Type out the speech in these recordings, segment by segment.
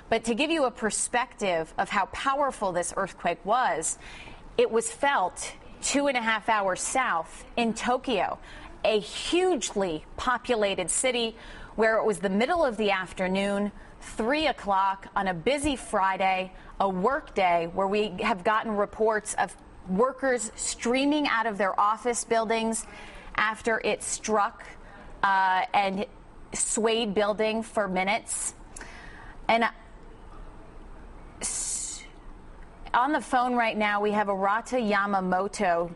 But to give you a perspective of how powerful this earthquake was, it was felt 2.5 hours south in Tokyo, a hugely populated city where it was the middle of the afternoon, 3 o'clock on a busy Friday, a work day where we have gotten reports of workers streaming out of their office buildings after it struck and swayed building for minutes. And on the phone right now, we have Arata Yamamoto,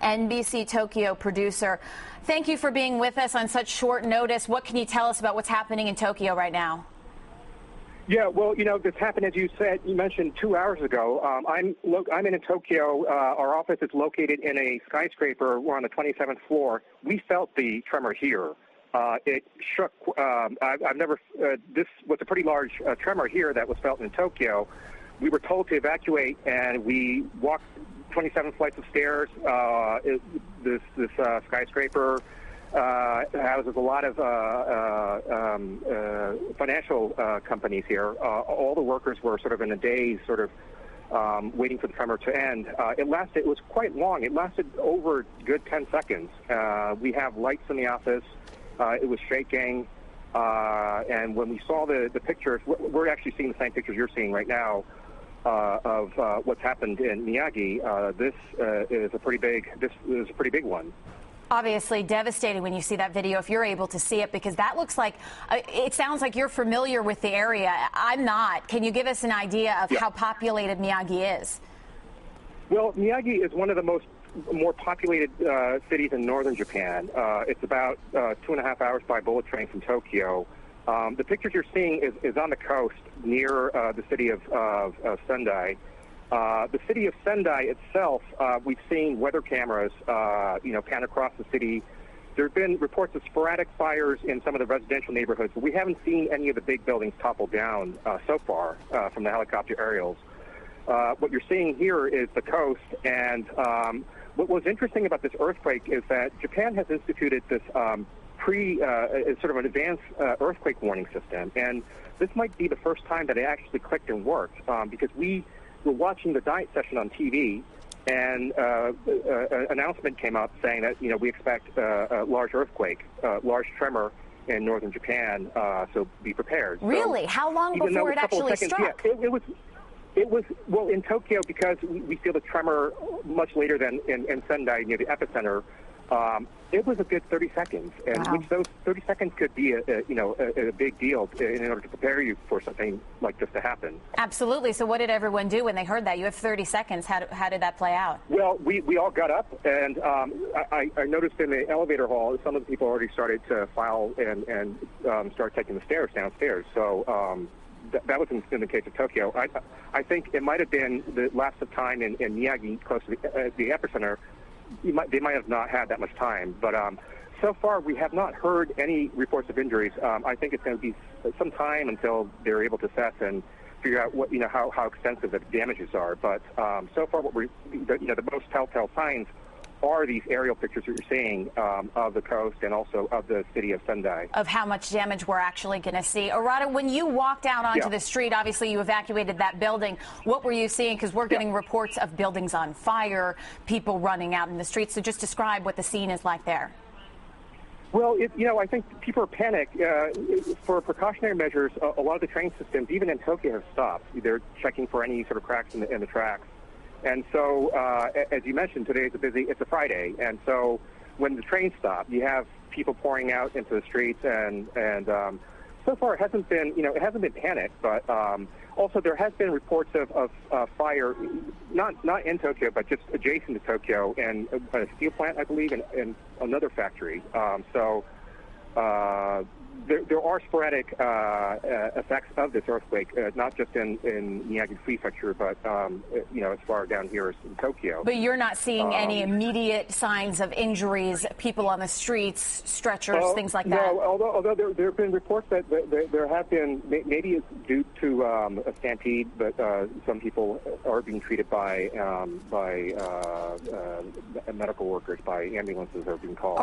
NBC Tokyo producer. Thank you for being with us on such short notice. What can you tell us about what's happening in Tokyo right now? Yeah, well, this happened, as you mentioned 2 hours ago. I'm in Tokyo. Our office is located in a skyscraper. We're on the 27th floor. We felt the tremor here. It shook. This was a pretty large tremor here that was felt in Tokyo. We were told to evacuate, and we walked 27 flights of stairs. This skyscraper houses a lot of financial companies here. All the workers were sort of in a daze, waiting for the tremor to end. It was quite long. It lasted over a good 10 seconds. We have lights in the office. It was shaking. And when we saw the pictures, we're actually seeing the same pictures you're seeing right now of what's happened in Miyagi. This is a pretty big one. Obviously devastating when you see that video, if you're able to see it, because that looks like, it sounds like you're familiar with the area. I'm not. Can you give us an idea of how populated Miyagi is? Well, Miyagi is one of the more populated cities in northern Japan. It's about 2.5 hours by bullet train from Tokyo. The pictures you're seeing is on the coast near the city of Sendai. The city of Sendai itself, we've seen weather cameras, pan across the city. There have been reports of sporadic fires in some of the residential neighborhoods, but we haven't seen any of the big buildings topple down so far from the helicopter aerials. What you're seeing here is the coast, and what was interesting about this earthquake is that Japan has instituted this sort of an advanced earthquake warning system, and this might be the first time that it actually clicked and worked, because we were watching the diet session on TV, and an announcement came up saying that we expect a large earthquake, large tremor in northern Japan, so be prepared. Really? So, how long before it actually struck? Yeah, it was well in Tokyo, because we feel the tremor much later than in Sendai near the epicenter. It was a good 30 seconds, and which those 30 seconds could be a big deal in order to prepare you for something like this to happen. Absolutely. So what did everyone do when they heard that? You have 30 seconds. How did that play out? Well, we all got up, and I noticed in the elevator hall some of the people already started to file and start taking the stairs downstairs. So that was in the case of Tokyo. I think it might have been the lapse of time in Miyagi, close to the epicenter. They might have not had that much time, but so far we have not heard any reports of injuries. I think it's going to be some time until they're able to assess and figure out what how extensive the damages are. But so far, the most telltale signs are these aerial pictures that you're seeing of the coast and also of the city of Sendai. Of how much damage we're actually going to see. Arata, when you walked out onto the street, obviously you evacuated that building. What were you seeing? Because we're getting reports of buildings on fire, people running out in the streets. So just describe what the scene is like there. Well, I think people are panicked. For precautionary measures, a lot of the train systems, even in Tokyo, have stopped. They're checking for any sort of cracks in the tracks. And so, as you mentioned, today it's a Friday, and so when the trains stop, you have people pouring out into the streets, and so far it hasn't been panic, but also there has been reports of fire, not in Tokyo, but just adjacent to Tokyo, and a steel plant, I believe, and another factory. There are sporadic effects of this earthquake, not just in Miyagi Prefecture, but as far down here as in Tokyo. But you're not seeing any immediate signs of injuries, people on the streets, stretchers, things like that? No, although there have been reports that there have been, maybe it's due to a stampede, but some people are being treated by medical workers, by ambulances are being called.